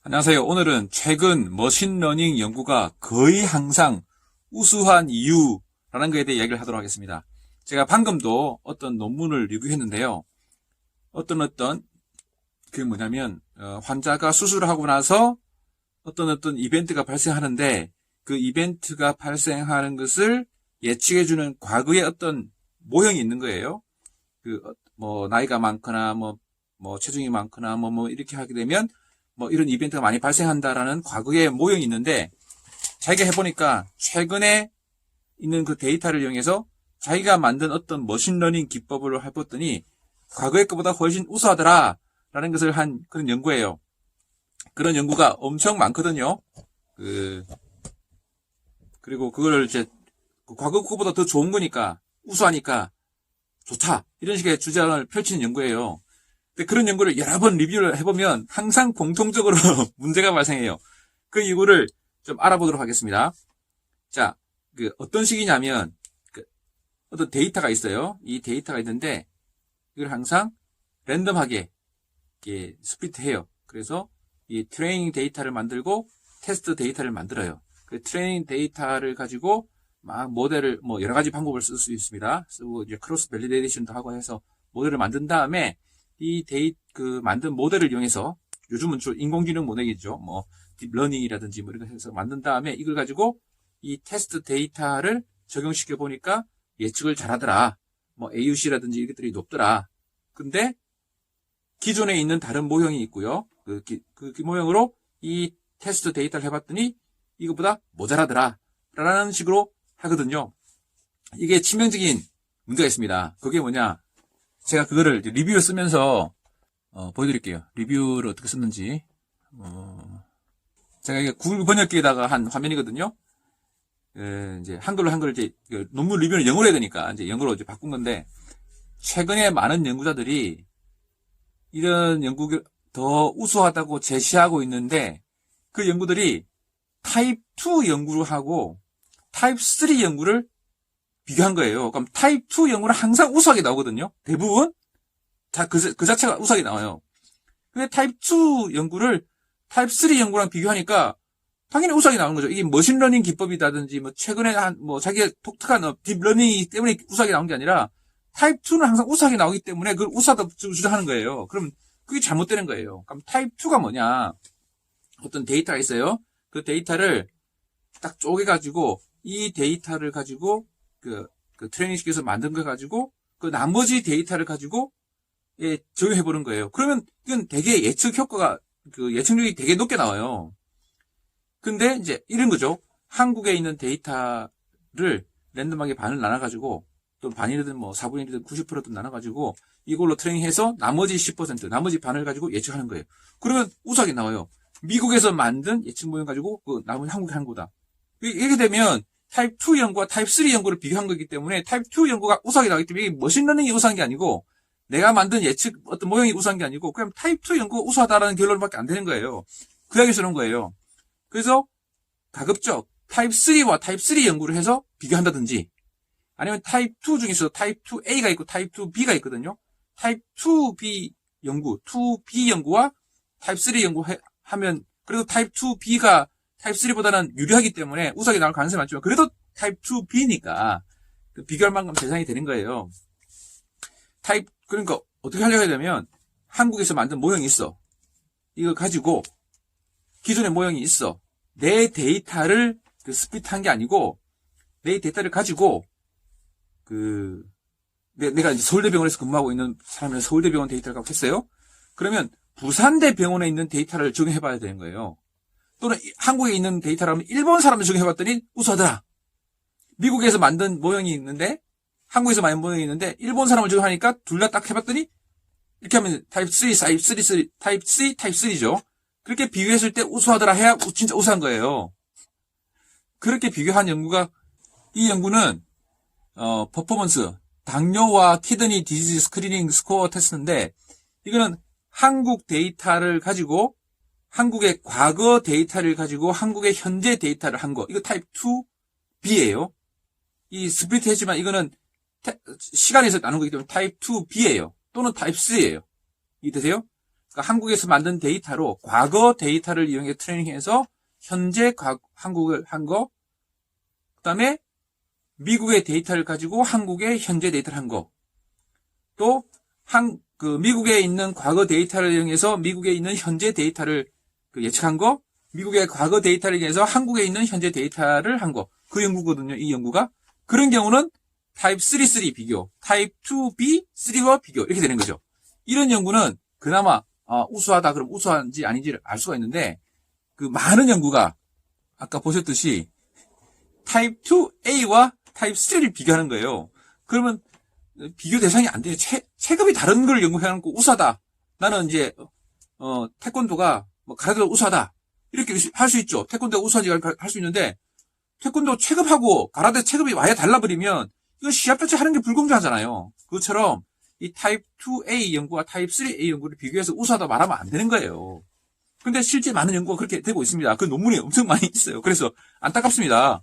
안녕하세요. 오늘은 최근 머신러닝 연구가 거의 항상 우수한 이유라는 것에 대해 이야기를 하도록 하겠습니다. 제가 방금도 어떤 논문을 리뷰했는데요. 그게 뭐냐면 환자가 수술을 하고 나서 어떤 이벤트가 발생하는데 그 이벤트가 발생하는 것을 예측해주는 과거의 어떤 모형이 있는 거예요. 나이가 많거나 체중이 많거나 이렇게 하게 되면 이런 이벤트가 많이 발생한다라는 과거의 모형이 있는데, 자기가 해보니까 최근에 있는 그 데이터를 이용해서 자기가 만든 어떤 머신러닝 기법을 해봤더니 과거의 것보다 훨씬 우수하더라라는 것을 한 그런 연구예요. 그런 연구가 엄청 많거든요. 그리고 그걸 이제 과거 것보다 더 좋은 거니까, 우수하니까 좋다, 이런 식의 주장을 펼치는 연구예요. 근데 그런 연구를 여러 번 리뷰를 해보면 항상 공통적으로 문제가 발생해요. 그 이유를 좀 알아보도록 하겠습니다. 자, 어떤 식이냐면, 어떤 데이터가 있어요. 이 데이터가 있는데, 이걸 항상 랜덤하게 이렇게 스플릿해요. 그래서 이 트레이닝 데이터를 만들고 테스트 데이터를 만들어요. 그 트레이닝 데이터를 가지고 막 모델을 여러 가지 방법을 쓸 수 있습니다. 쓰고 이제 크로스 밸리데이션도 하고 해서 모델을 만든 다음에 만든 모델을 이용해서, 요즘은 주로 인공지능 모델이죠. 딥러닝이라든지 이런 거 해서 만든 다음에 이걸 가지고 이 테스트 데이터를 적용시켜 보니까 예측을 잘하더라. AUC라든지 이것들이 높더라. 근데 기존에 있는 다른 모형이 있고요. 그 모형으로 이 테스트 데이터를 해봤더니 이것보다 모자라더라. 라는 식으로 하거든요. 이게 치명적인 문제가 있습니다. 그게 뭐냐? 제가 그거를 리뷰를 쓰면서 보여드릴게요. 리뷰를 어떻게 썼는지. 제가 이게 구글 번역기에다가 한 화면이거든요. 이제 한글로 이제 논문 리뷰는 영어로 해야 되니까 이제 영어로 이제 바꾼 건데, 최근에 많은 연구자들이 이런 연구가 더 우수하다고 제시하고 있는데, 그 연구들이 타입 2 연구를 하고 타입 3 연구를 비교한 거예요. 그럼 타입 2 연구는 항상 우수하게 나오거든요. 대부분 다 그 자체가 우수하게 나와요. 근데 타입 2 연구를 타입 3 연구랑 비교하니까 당연히 우수하게 나오는 거죠. 이게 머신러닝 기법이라든지 최근에 자기가 독특한 딥러닝이기 때문에 우수하게 나온 게 아니라 타입 2는 항상 우수하게 나오기 때문에 그걸 우수하다고 주장하는 거예요. 그럼 그게 잘못되는 거예요. 그럼 타입 2가 뭐냐? 어떤 데이터가 있어요. 그 데이터를 딱 쪼개가지고 이 데이터를 가지고 그 트레이닝 시켜서 만든 거 가지고 그 나머지 데이터를 가지고 적용해보는 거예요. 그러면 이건 되게 예측 효과가, 예측력이 되게 높게 나와요. 근데 이제 이런 거죠. 한국에 있는 데이터를 랜덤하게 반을 나눠가지고, 또 반이든 4분의 1이든 90%든 나눠가지고 이걸로 트레이닝해서 나머지 10%, 나머지 반을 가지고 예측하는 거예요. 그러면 우수하게 나와요. 미국에서 만든 예측 모형 가지고 나머지 한국에 한 거다. 이렇게 되면 타입 2 연구와 타입 3 연구를 비교한 거기 때문에 타입 2 연구가 우수하게 나오기 때문에 이게 머신러닝이 우수한 게 아니고 내가 만든 예측 어떤 모형이 우수한 게 아니고 그냥 타입 2 연구가 우수하다라는 결론밖에 안 되는 거예요. 그 이야기 쓰는 거예요. 그래서 가급적 타입 3와 타입 3 연구를 해서 비교한다든지, 아니면 타입 2 중에서 타입 2A가 있고 타입 2B가 있거든요. 타입 2B 연구와 타입 3 연구하면, 그래도 타입 2B가 타입 3보다는 유리하기 때문에 우수하게 나올 가능성이 많지만 그래도 타입 2B니까 비교할 만큼 대상이 되는 거예요. 그러니까 어떻게 하려고 하냐면, 한국에서 만든 모형이 있어. 이거 가지고 기존의 모형이 있어. 내 데이터를 스플릿한 게 아니고 내 데이터를 가지고 내가 이제 서울대병원에서 근무하고 있는 사람이랑 서울대병원 데이터를 갖고 했어요. 그러면 부산대병원에 있는 데이터를 적용해봐야 되는 거예요. 또는 한국에 있는 데이터라면 일본 사람을 적용해봤더니 우수하더라. 미국에서 만든 모형이 있는데, 한국에서 만든 모형이 있는데 일본 사람을 적용하니까 둘 다 딱 해봤더니 이렇게 하면 타입 3, 타입 3, 타입 3죠. 그렇게 비교했을 때 우수하더라 해야 진짜 우수한 거예요. 그렇게 비교한 이 연구는 퍼포먼스, 당뇨와 키드니 디지즈 스크리닝 스코어 테스트인데, 이거는 한국 데이터를 가지고, 한국의 과거 데이터를 가지고 한국의 현재 데이터를 한 거. 이거 타입 2B예요. 이 스플릿 했지만 이거는 시간에서 나눈 거기 때문에 타입 2B예요. 또는 타입 3예요. 이해되세요? 그러니까 한국에서 만든 데이터로 과거 데이터를 이용해 트레이닝해서 현재 한국을 한 거, 그다음에 미국의 데이터를 가지고 한국의 현재 데이터를 한 거, 또 미국에 있는 과거 데이터를 이용해서 미국에 있는 현재 데이터를 예측한 거, 미국의 과거 데이터를 이용해서 한국에 있는 현재 데이터를 한 거, 그 연구거든요. 이 연구가. 그런 경우는 타입 3 비교, 타입 2B 3와 비교 이렇게 되는 거죠. 이런 연구는 그나마 우수하다 그럼 우수한지 아닌지를 알 수가 있는데, 그 많은 연구가 아까 보셨듯이 타입 2A와 타입 3를 비교하는 거예요. 그러면 비교 대상이 안 돼요. 체급이 다른 걸 연구해놓고 우수하다. 나는 이제 태권도가 가라데도 우수하다. 이렇게 할 수 있죠. 태권도가 우수한지 할 수 있는데, 태권도 체급하고 가라데 체급이 아예 달라버리면 이건 시합 자체 하는 게 불공정하잖아요. 그것처럼 이 타입 2A 연구와 타입 3A 연구를 비교해서 우수하다 말하면 안 되는 거예요. 근데 실제 많은 연구가 그렇게 되고 있습니다. 그 논문이 엄청 많이 있어요. 그래서 안타깝습니다.